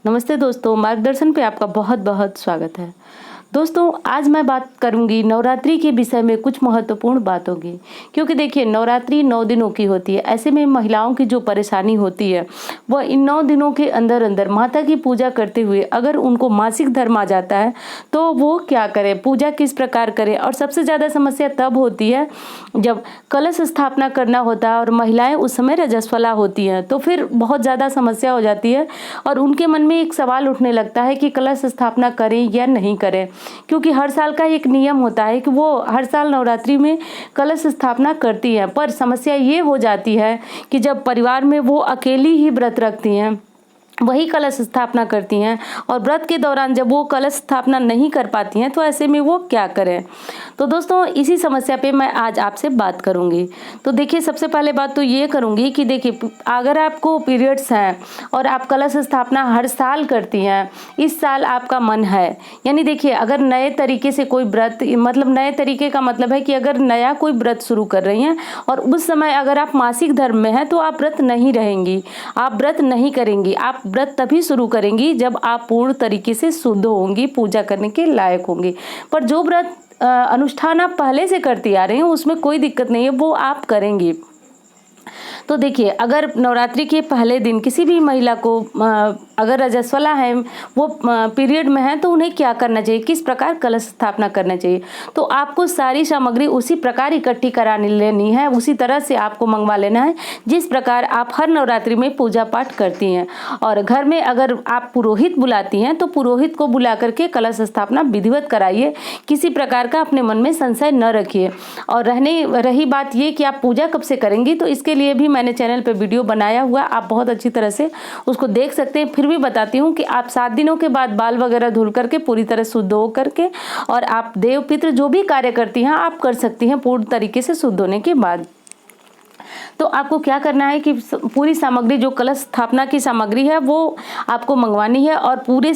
नमस्ते दोस्तों, मार्गदर्शन पे आपका बहुत बहुत स्वागत है। दोस्तों, आज मैं बात करूंगी नवरात्रि के विषय में कुछ महत्वपूर्ण बातों की, क्योंकि देखिए नवरात्रि 9 दिनों की होती है। ऐसे में महिलाओं की जो परेशानी होती है वह इन 9 दिनों के अंदर अंदर माता की पूजा करते हुए अगर उनको मासिक धर्म आ जाता है तो वो क्या करें, पूजा किस प्रकार करें। और सबसे ज़्यादा समस्या तब होती है जब कलश स्थापना करना होता है और महिलाएं उस समय रजस्वला होती हैं, तो फिर बहुत ज़्यादा समस्या हो जाती है और उनके मन में एक सवाल उठने लगता है कि कलश स्थापना करें या नहीं करें। क्योंकि हर साल का एक नियम होता है कि वो हर साल नवरात्रि में कलश स्थापना करती हैं, पर समस्या ये हो जाती है कि जब परिवार में वो अकेली ही व्रत रखती हैं, वही कलश स्थापना करती हैं और व्रत के दौरान जब वो कलश स्थापना नहीं कर पाती हैं तो ऐसे में वो क्या करें। तो दोस्तों, इसी समस्या पे मैं आज आपसे बात करूंगी। तो देखिए, सबसे पहले बात तो ये करूंगी कि देखिए, अगर आपको पीरियड्स हैं और आप कलश स्थापना हर साल करती हैं, इस साल आपका मन है, यानी देखिए अगर नए तरीके से कोई व्रत, मतलब नए तरीके का मतलब है कि अगर नया कोई व्रत शुरू कर रही हैं और उस समय अगर आप मासिक धर्म में हैं तो आप व्रत नहीं रहेंगी, आप व्रत नहीं करेंगी। आप व्रत तभी शुरू करेंगी जब आप पूर्ण तरीके से शुद्ध होंगी, पूजा करने के लायक होंगी। पर जो व्रत अनुष्ठान आप पहले से करती आ रही हैं उसमें कोई दिक्कत नहीं है, वो आप करेंगी। तो देखिए, अगर नवरात्रि के पहले दिन किसी भी महिला को अगर रजस्वला है, वो पीरियड में है, तो उन्हें क्या करना चाहिए, किस प्रकार कलश स्थापना करना चाहिए। तो आपको सारी सामग्री उसी प्रकार इकट्ठी करा लेनी है, उसी तरह से आपको मंगवा लेना है जिस प्रकार आप हर नवरात्रि में पूजा पाठ करती हैं। और घर में अगर आप पुरोहित बुलाती हैं तो पुरोहित को बुला करके कलश स्थापना विधिवत कराइए, किसी प्रकार का अपने मन में संशय न रखिए। और रही बात ये कि आप पूजा कब से करेंगी, तो इसके लिए भी मैंने चैनल पे वीडियो बनाया हुआ, आप बहुत अच्छी तरह से उसको देख सकते हैं। फिर भी बताती हूँ कि आप 7 दिनों के बाद बाल वगैरह धुल करके पूरी तरह शुद्ध हो करके और आप देव पितृ जो भी कार्य करती हैं आप कर सकती हैं पूर्ण तरीके से शुद्ध होने के बाद। तो आपको क्या करना है कि पूरी सामग्री, जो कलश स्थापना की सामग्री है, वो आपको मंगवानी है। और पूरे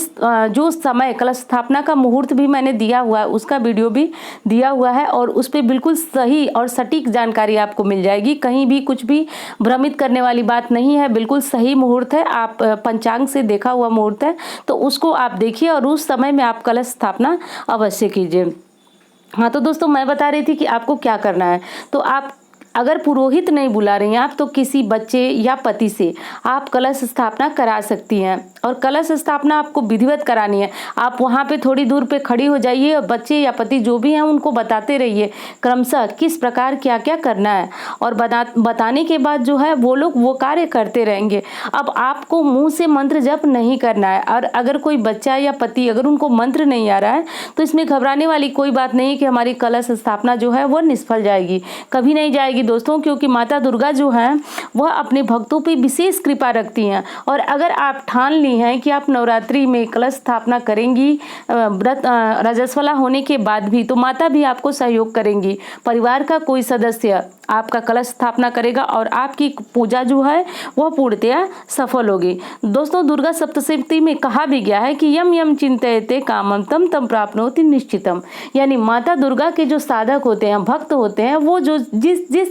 जो समय कलश स्थापना का मुहूर्त भी मैंने दिया हुआ है, उसका वीडियो भी दिया हुआ है और उस पर बिल्कुल सही और सटीक जानकारी आपको मिल जाएगी। कहीं भी कुछ भी भ्रमित करने वाली बात नहीं है, बिल्कुल सही मुहूर्त है। आप पंचांग से देखा हुआ मुहूर्त है, तो उसको आप देखिए और उस समय में आप कलश स्थापना अवश्य कीजिए। हाँ, तो दोस्तों, मैं बता रही थी कि आपको क्या करना है। तो आप अगर पुरोहित नहीं बुला रही हैं आप, तो किसी बच्चे या पति से आप कलश स्थापना करा सकती हैं। और कलश स्थापना आपको विधिवत करानी है। आप वहाँ पे थोड़ी दूर पे खड़ी हो जाइए और बच्चे या पति जो भी हैं उनको बताते रहिए क्रमशः किस प्रकार क्या क्या करना है। और बताने के बाद जो है वो लोग वो कार्य करते रहेंगे। अब आपको मुंह से मंत्र जप नहीं करना है। और अगर कोई बच्चा या पति अगर उनको मंत्र नहीं आ रहा है तो इसमें घबराने वाली कोई बात नहीं कि हमारी कलश स्थापना जो है वो निष्फल जाएगी, कभी नहीं जाएगी दोस्तों। क्योंकि माता दुर्गा जो है वह अपने भक्तों पे विशेष कृपा रखती हैं। और अगर आप ठान ली हैं कि आप नवरात्रि में कलश स्थापना करेंगी व्रत रजस्वला होने के बाद भी, तो माता भी आपको सहयोग करेंगी। परिवार का कोई सदस्य आपका कलश स्थापना करेगा और आपकी पूजा जो है वह पूर्णतया सफल होगी। दोस्तों, दुर्गा सप्तशती में कहा भी गया है कि यम यम चिंतयते कामम तम तम प्राप्नोति निश्चितम। यानी माता दुर्गा के जो साधक होते हैं, भक्त होते हैं, वो जो जिस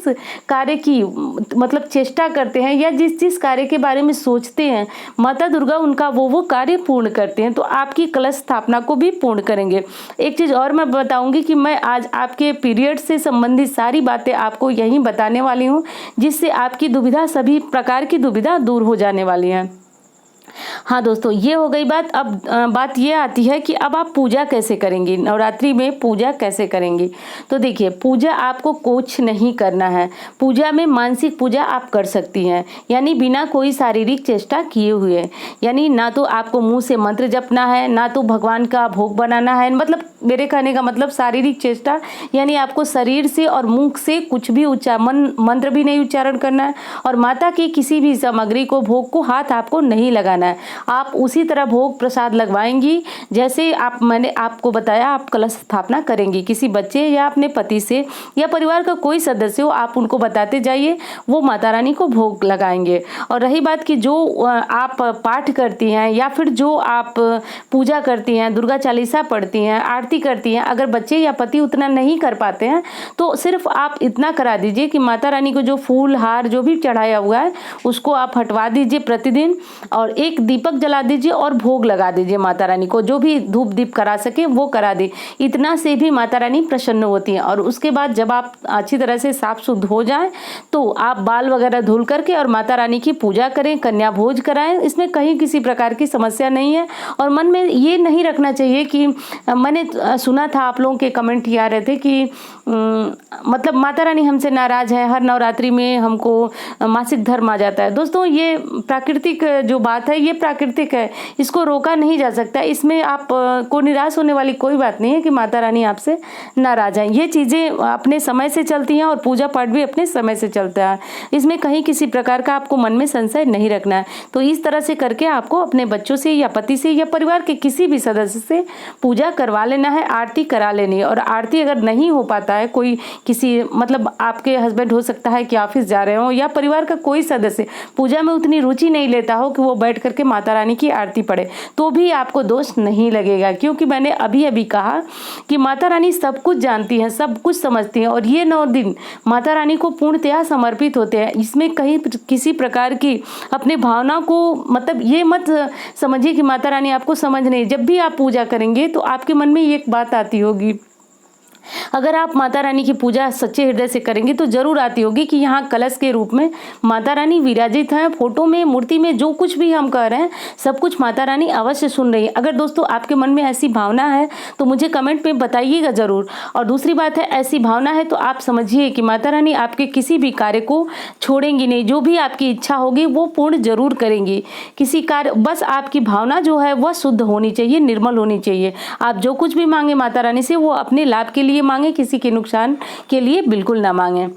कार्य की मतलब चेष्टा करते हैं या जिस कार्य के बारे में सोचते हैं, माता दुर्गा उनका वो कार्य पूर्ण करते हैं। तो आपकी कलश स्थापना को भी पूर्ण करेंगे। एक चीज़ और मैं बताऊंगी कि मैं आज आपके पीरियड से संबंधित सारी बातें आपको यहीं बताने वाली हूँ, जिससे आपकी दुविधा, सभी प्रकार की दुविधा दूर हो जाने वाली है। हाँ दोस्तों, ये हो गई बात। अब बात ये आती है कि अब आप पूजा कैसे करेंगी, नवरात्रि में पूजा कैसे करेंगी। तो देखिए, पूजा आपको कुछ नहीं करना है। पूजा में मानसिक पूजा आप कर सकती हैं, यानी बिना कोई शारीरिक चेष्टा किए हुए। यानी ना तो आपको मुंह से मंत्र जपना है, ना तो भगवान का भोग बनाना है। मतलब मेरे कहने का मतलब शारीरिक चेष्टा, यानी आपको शरीर से और मुख से कुछ भी मंत्र भी नहीं उच्चारण करना है। और माता की किसी भी सामग्री को, भोग को हाथ आपको नहीं लगाना है। आप उसी तरह भोग प्रसाद लगवाएंगी जैसे मैंने आपको बताया आप कलश स्थापना करेंगी। किसी बच्चे या अपने पति से या परिवार का कोई सदस्य हो, आप उनको बताते जाइए, वो माता रानी को भोग लगाएंगे। और रही बात कि जो आप पाठ करती हैं या फिर जो आप पूजा करती हैं, दुर्गा चालीसा पढ़ती हैं, आरती करती हैं, अगर बच्चे या पति उतना नहीं कर पाते हैं तो सिर्फ आप इतना करा दीजिए कि माता रानी को जो फूल हार जो भी चढ़ाया हुआ है उसको आप हटवा दीजिए प्रतिदिन। और एक एक दीपक जला दीजिए और भोग लगा दीजिए माता रानी को, जो भी धूप दीप करा सके वो करा दे। इतना से भी माता रानी प्रसन्न होती हैं। और उसके बाद जब आप अच्छी तरह से साफ शुद्ध हो जाएं तो आप बाल वगैरह धुल करके और माता रानी की पूजा करें, कन्या भोज कराएं। इसमें कहीं किसी प्रकार की समस्या नहीं है। और मन में ये नहीं रखना चाहिए कि मैंने सुना था, आप लोगों के कमेंट ये आ रहे थे कि मतलब माता रानी हमसे नाराज है, हर नवरात्रि में हमको मासिक धर्म आ जाता है। दोस्तों ये प्राकृतिक जो बात है ये प्राकृतिक है, इसको रोका नहीं जा सकता। इसमें आप को निराश होने वाली कोई बात नहीं है कि माता रानी आपसे नाराज है। ये चीज़ें अपने समय से चलती हैं और पूजा पाठ भी अपने समय से चलता है। इसमें कहीं किसी प्रकार का आपको मन में संशय नहीं रखना है। तो इस तरह से करके आपको अपने बच्चों से या पति से या परिवार के किसी भी सदस्य से पूजा करवा लेना है, आरती करा लेनी है। और आरती अगर नहीं हो पाता है, कोई किसी मतलब आपके हस्बैंड हो सकता है कि ऑफिस जा रहे हो, या परिवार का कोई सदस्य पूजा में उतनी रुचि नहीं लेता हो कि वो बैठ करके माता रानी की आरती पढ़े, तो भी आपको दोष नहीं लगेगा। क्योंकि मैंने अभी अभी कहा कि माता रानी सब कुछ जानती हैं, सब कुछ समझती हैं, और ये 9 दिन माता रानी को पूर्णतया समर्पित होते हैं। इसमें कहीं किसी प्रकार की अपने भावना को मतलब ये मत समझिए कि माता रानी आपको समझ नहीं। जब भी आप पूजा करेंगे तो आपके मन में एक बात आती होगी, अगर आप माता रानी की पूजा सच्चे हृदय से करेंगे तो जरूर आती होगी कि यहाँ कलश के रूप में माता रानी विराजित हैं। फोटो में, मूर्ति में जो कुछ भी हम कह रहे हैं सब कुछ माता रानी अवश्य सुन रही है। अगर दोस्तों आपके मन में ऐसी भावना है तो मुझे कमेंट में बताइएगा ज़रूर। और दूसरी बात है, ऐसी भावना है तो आप समझिए कि माता रानी आपके किसी भी कार्य को छोड़ेंगी नहीं। जो भी आपकी इच्छा होगी वो पूर्ण जरूर करेंगी। किसी कार्य, बस आपकी भावना जो है वह शुद्ध होनी चाहिए, निर्मल होनी चाहिए। आप जो कुछ भी मांगे माता रानी से वो अपने लाभ के लिए मांगे, किसी के नुकसान के लिए बिल्कुल ना मांगे।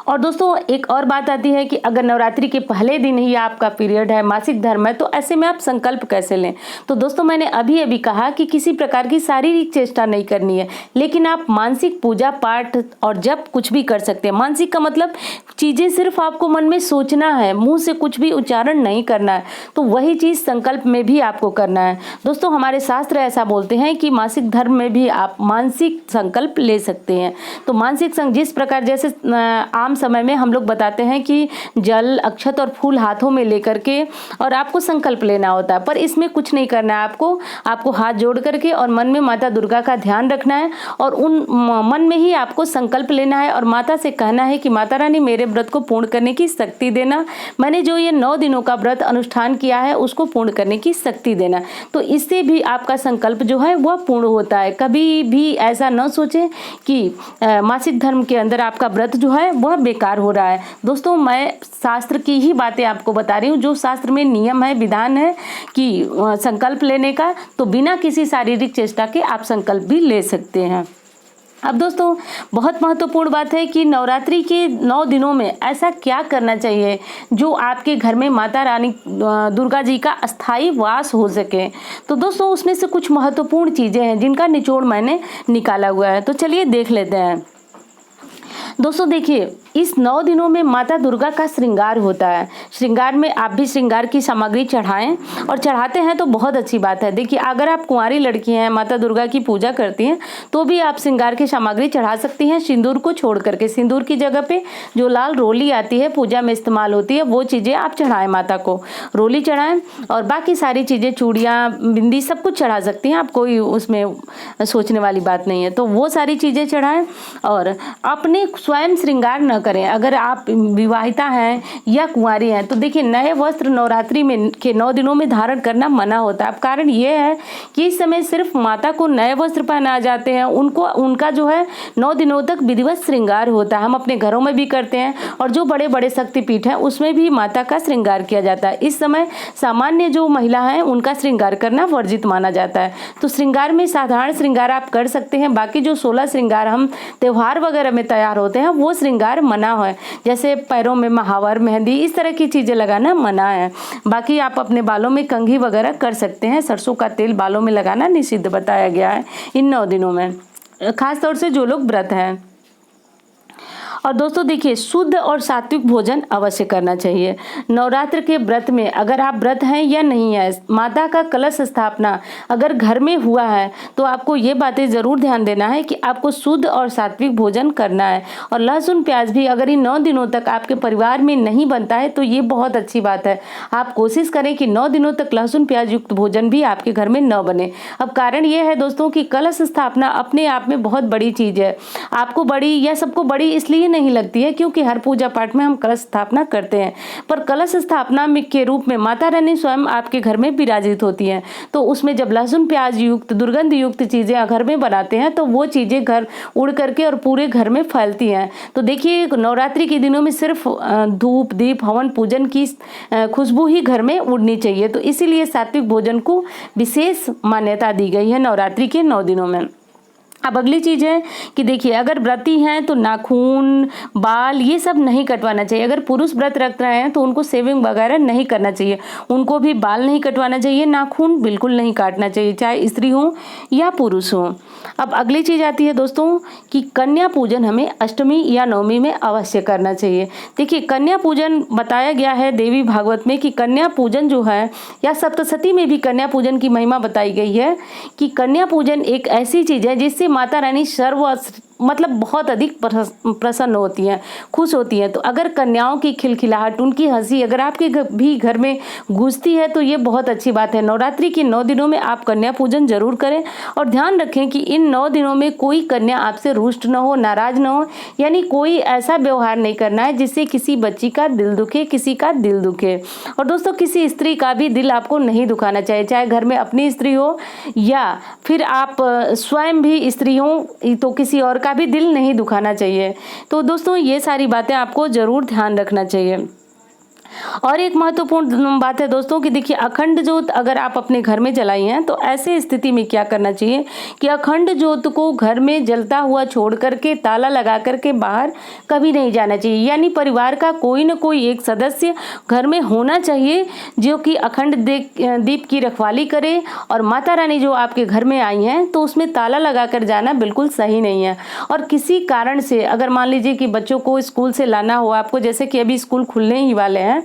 और दोस्तों एक और बात आती है कि अगर नवरात्रि के पहले दिन ही आपका पीरियड है, मासिक धर्म है, तो ऐसे में आप संकल्प कैसे लें। तो दोस्तों मैंने अभी अभी कहा कि किसी प्रकार की शारीरिक चेष्टा नहीं करनी है, लेकिन आप मानसिक पूजा पाठ और जप कुछ भी कर सकते हैं। मानसिक का मतलब चीज़ें सिर्फ आपको मन में सोचना है, मुंह से कुछ भी उच्चारण नहीं करना है। तो वही चीज़ संकल्प में भी आपको करना है। दोस्तों हमारे शास्त्र ऐसा बोलते हैं कि मासिक धर्म में भी आप मानसिक संकल्प ले सकते हैं। तो मानसिक जिस प्रकार जैसे आम समय में हम लोग बताते हैं कि जल, अक्षत और फूल हाथों में लेकर के और आपको संकल्प लेना होता है, पर इसमें कुछ नहीं करना है। आपको हाथ जोड़ करके और मन में माता दुर्गा का ध्यान रखना है और उन मन में ही आपको संकल्प लेना है और माता से कहना है कि माता रानी मेरे व्रत को पूर्ण करने की शक्ति देना। मैंने जो ये 9 दिनों का व्रत अनुष्ठान किया है उसको पूर्ण करने की शक्ति देना। तो इससे भी आपका संकल्प जो है वह पूर्ण होता है। कभी भी ऐसा न सोचें कि मासिक धर्म के अंदर आपका व्रत जो है वह बेकार हो रहा है। दोस्तों मैं शास्त्र की ही बातें आपको बता रही हूँ, जो शास्त्र में नियम है, विधान है कि संकल्प लेने का, तो बिना किसी शारीरिक चेष्टा के आप संकल्प भी ले सकते हैं। अब दोस्तों बहुत महत्वपूर्ण बात है कि नवरात्रि के 9 दिनों में ऐसा क्या करना चाहिए जो आपके घर में माता रानी दुर्गा जी का अस्थायी वास हो सके। तो दोस्तों उसमें से कुछ महत्वपूर्ण चीज़ें हैं जिनका निचोड़ मैंने निकाला हुआ है, तो चलिए देख लेते हैं। दोस्तों देखिए, इस 9 दिनों में माता दुर्गा का श्रृंगार होता है। श्रृंगार में आप भी श्रृंगार की सामग्री चढ़ाएं और चढ़ाते हैं तो बहुत अच्छी बात है। देखिए अगर आप कुंवारी लड़की हैं, माता दुर्गा की पूजा करती हैं, तो भी आप श्रृंगार की सामग्री चढ़ा सकती हैं सिंदूर को छोड़ करके। सिंदूर की जगह पे जो लाल रोली आती है, पूजा में इस्तेमाल होती है, वो चीज़ें आप चढ़ाएं माता को। रोली चढ़ाएं और बाकी सारी चीज़ें, चूड़ियाँ, बिंदी, सब कुछ चढ़ा सकती हैं आप, कोई उसमें सोचने वाली बात नहीं है। तो वो सारी चीज़ें चढ़ाएं और अपने स्वयं श्रृंगार न करें। अगर आप विवाहिता हैं या कुंवारी हैं तो देखिए नए वस्त्र नवरात्रि में के 9 दिनों में धारण करना मना होता है। अब कारण ये है कि इस समय सिर्फ माता को नए वस्त्र पहनाए जाते हैं, उनका जो है 9 दिनों तक विधिवत श्रृंगार होता है। हम अपने घरों में भी करते हैं और जो बड़े बड़े शक्तिपीठ हैं उसमें भी माता का श्रृंगार किया जाता है। इस समय सामान्य जो महिला हैं उनका श्रृंगार करना वर्जित माना जाता है। तो श्रृंगार में साधारण श्रृंगार आप कर सकते हैं, बाकी जो 16 श्रृंगार हम त्योहार वगैरह में तैयार होते हैं वो श्रृंगार मना है। जैसे पैरों में महावर, मेहंदी, इस तरह की चीज़ें लगाना मना है। बाकी आप अपने बालों में कंघी वगैरह कर सकते हैं। सरसों का तेल बालों में लगाना निषिद्ध बताया गया है इन 9 दिनों में, खास तौर से जो लोग व्रत हैं। और दोस्तों देखिए, शुद्ध और सात्विक भोजन अवश्य करना चाहिए। नवरात्र के व्रत में अगर आप व्रत हैं या नहीं है, माता का कलश स्थापना अगर घर में हुआ है तो आपको ये बातें ज़रूर ध्यान देना है कि आपको शुद्ध और सात्विक भोजन करना है। और लहसुन प्याज भी अगर इन 9 दिनों तक आपके परिवार में नहीं बनता है तो ये बहुत अच्छी बात है। आप कोशिश करें कि 9 दिनों तक लहसुन प्याज युक्त भोजन भी आपके घर में न बने। अब कारण ये है दोस्तों कि कलश स्थापना अपने आप में बहुत बड़ी चीज़ है। आपको बड़ी या सबको बड़ी इसलिए नहीं लगती है क्योंकि हर पूजा पाठ में हम कलश स्थापना करते हैं, पर कलश स्थापना में के रूप में माता रानी स्वयं आपके घर में विराजित होती हैं। तो उसमें जब लहसुन प्याज युक्त दुर्गंध युक्त चीज़ें घर में बनाते हैं तो वो चीज़ें घर उड़ करके और पूरे घर में फैलती हैं। तो देखिए, नवरात्रि के दिनों में सिर्फ धूप दीप हवन पूजन की खुशबू ही घर में उड़नी चाहिए। तो इसीलिए सात्विक भोजन को विशेष मान्यता दी गई है नवरात्रि के 9 दिनों में। अब अगली चीज़ है कि देखिए, अगर व्रती हैं तो नाखून बाल ये सब नहीं कटवाना चाहिए। अगर पुरुष व्रत रख रहे हैं तो उनको सेविंग वगैरह नहीं करना चाहिए, उनको भी बाल नहीं कटवाना चाहिए, नाखून बिल्कुल नहीं काटना चाहिए, चाहे स्त्री हो या पुरुष हो। अब अगली चीज़ आती है दोस्तों कि कन्या पूजन हमें अष्टमी या नवमी में अवश्य करना चाहिए। देखिए, कन्या पूजन बताया गया है देवी भागवत में कि कन्या पूजन जो है, या सप्तशती में भी कन्या पूजन की महिमा बताई गई है कि कन्या पूजन एक ऐसी चीज़ है जिससे माता रानी मतलब बहुत अधिक प्रसन्न होती हैं, खुश होती हैं। तो अगर कन्याओं की खिलखिलाहट, उनकी हंसी अगर आपके भी घर में गूंजती है तो ये बहुत अच्छी बात है। नवरात्रि के 9 दिनों में आप कन्या पूजन जरूर करें और ध्यान रखें कि इन 9 दिनों में कोई कन्या आपसे रुष्ट न हो, नाराज न हो, यानी कोई ऐसा व्यवहार नहीं करना है जिससे किसी बच्ची का दिल दुखे, किसी का दिल दुखे। और दोस्तों, किसी स्त्री का भी दिल आपको नहीं दुखाना चाहिए, चाहे घर में अपनी स्त्री हो या फिर आप स्वयं भी स्त्री हो, तो किसी और का भी दिल नहीं दुखाना चाहिए। तो दोस्तों, ये सारी बातें आपको जरूर ध्यान रखना चाहिए। और एक महत्वपूर्ण बात है दोस्तों कि देखिए, अखंड ज्योत अगर आप अपने घर में जलाई हैं तो ऐसे स्थिति में क्या करना चाहिए कि अखंड ज्योत को घर में जलता हुआ छोड़ करके ताला लगा करके बाहर कभी नहीं जाना चाहिए। यानी परिवार का कोई न कोई एक सदस्य घर में होना चाहिए जो कि अखंड दीप की रखवाली करे। और माता रानी जो आपके घर में आई हैं तो उसमें ताला लगा कर जाना बिल्कुल सही नहीं है। और किसी कारण से अगर मान लीजिए कि बच्चों को स्कूल से लाना हो आपको, जैसे कि अभी स्कूल खुलने ही वाले हैं,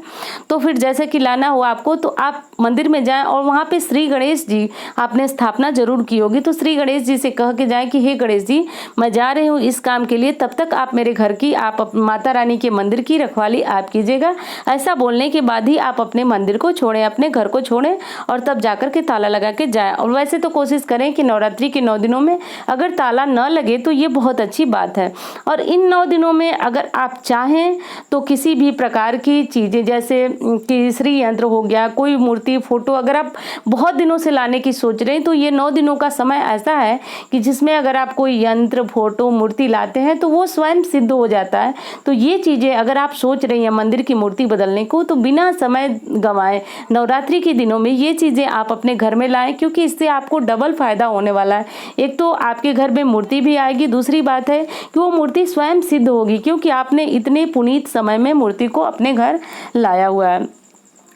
तो फिर जैसे कि लाना हो आपको तो आप मंदिर में जाएं और वहाँ पे श्री गणेश जी आपने स्थापना जरूर की होगी, तो श्री गणेश जी से कह के जाएं कि हे गणेश जी, मैं जा रही हूँ इस काम के लिए, तब तक आप मेरे घर की, आप माता रानी के मंदिर की रखवाली आप कीजिएगा। ऐसा बोलने के बाद ही आप अपने मंदिर को छोड़ें, अपने घर को छोड़ें और तब जाकर के ताला लगा के जाएं। और वैसे तो कोशिश करें कि नवरात्रि के 9 दिनों में अगर ताला न लगे तो ये बहुत अच्छी बात है। और इन 9 दिनों में अगर आप चाहें तो किसी भी प्रकार की चीज़ें जैसे कि श्री यंत्र हो गया, कोई मूर्ति फोटो अगर आप बहुत दिनों से लाने की सोच रहे हैं तो ये 9 दिनों का समय ऐसा है कि जिसमें अगर आप कोई यंत्र फोटो मूर्ति लाते हैं तो वो स्वयं सिद्ध हो जाता है। तो ये चीज़ें अगर आप सोच रही हैं मंदिर की मूर्ति बदलने को तो बिना समय गंवाए नवरात्रि के दिनों में ये चीज़ें आप अपने घर में लाएं, क्योंकि इससे आपको डबल फायदा होने वाला है। एक तो आपके घर में मूर्ति भी आएगी, दूसरी बात है कि वो मूर्ति स्वयं सिद्ध होगी क्योंकि आपने इतने पुनीत समय में मूर्ति को अपने घर लाया हुआ है।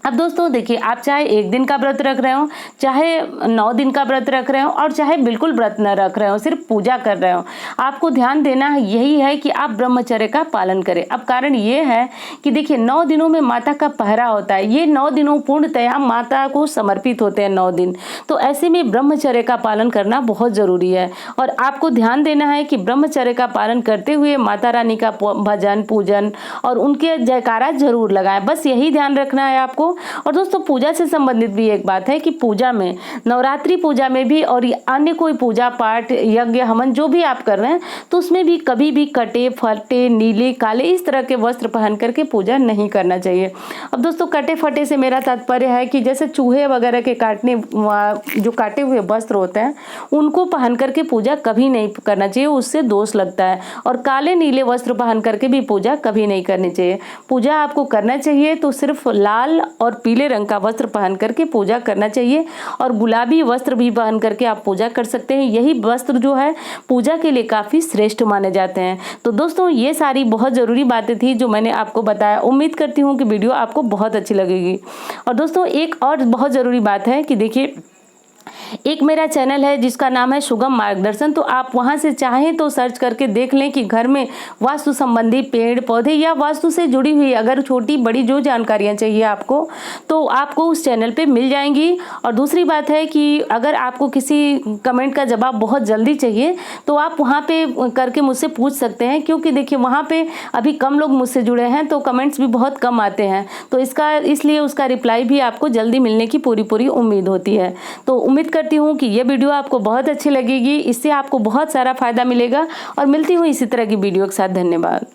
अब दोस्तों देखिए, आप चाहे 1 दिन का व्रत रख रहे हो, चाहे 9 दिन का व्रत रख रहे हो और चाहे बिल्कुल व्रत न रख रहे हो, सिर्फ पूजा कर रहे हो, आपको ध्यान देना है यही है कि आप ब्रह्मचर्य का पालन करें। अब कारण ये है कि देखिए 9 दिनों में माता का पहरा होता है, ये 9 दिनों पूर्णतया माता को समर्पित होते हैं 9 दिन। तो ऐसे में ब्रह्मचर्य का पालन करना बहुत ज़रूरी है और आपको ध्यान देना है कि ब्रह्मचर्य का पालन करते हुए माता रानी का भजन पूजन और उनके जयकारा जरूर लगाएं, बस यही ध्यान रखना है आपको। और दोस्तों, पूजा से संबंधित भी एक बात है कि पूजा में, नवरात्रि पूजा में भी और अन्य कोई पूजा पाठ यज्ञ हवन जो भी आप कर रहे हैं तो उसमें भी कभी भी कटे फटे नीले काले इस तरह के वस्त्र पहन करके पूजा नहीं करना चाहिए। अब दोस्तों, कटे फटे से मेरा तात्पर्य है कि जैसे चूहे वगैरह के जो काटे हुए वस्त्र होते हैं उनको पहन करके पूजा कभी नहीं करना चाहिए, उससे दोष लगता है। और काले नीले वस्त्र पहन करके भी पूजा कभी नहीं करनी चाहिए। पूजा आपको करना चाहिए तो सिर्फ लाल और पीले रंग का वस्त्र पहन करके पूजा करना चाहिए और गुलाबी वस्त्र भी पहन करके आप पूजा कर सकते हैं। यही वस्त्र जो है पूजा के लिए काफ़ी श्रेष्ठ माने जाते हैं। तो दोस्तों, ये सारी बहुत ज़रूरी बातें थी जो मैंने आपको बताया। उम्मीद करती हूँ कि वीडियो आपको बहुत अच्छी लगेगी। और दोस्तों, एक और बहुत ज़रूरी बात है कि देखिए एक मेरा चैनल है जिसका नाम है सुगम मार्गदर्शन, तो आप वहां से चाहें तो सर्च करके देख लें कि घर में वास्तु संबंधी पेड़ पौधे या वास्तु से जुड़ी हुई अगर छोटी बड़ी जो जानकारियां चाहिए आपको तो आपको उस चैनल पे मिल जाएंगी। और दूसरी बात है कि अगर आपको किसी कमेंट का जवाब बहुत जल्दी चाहिए तो आप वहाँ पे करके मुझसे पूछ सकते हैं, क्योंकि देखिए वहाँ पे अभी कम लोग मुझसे जुड़े हैं तो कमेंट्स भी बहुत कम आते हैं, तो इसलिए उसका रिप्लाई भी आपको जल्दी मिलने की पूरी उम्मीद होती है। तो उम्मीद करती हूँ कि ये वीडियो आपको बहुत अच्छी लगेगी, इससे आपको बहुत सारा फायदा मिलेगा। और मिलती हूँ इसी तरह की वीडियो के साथ। धन्यवाद।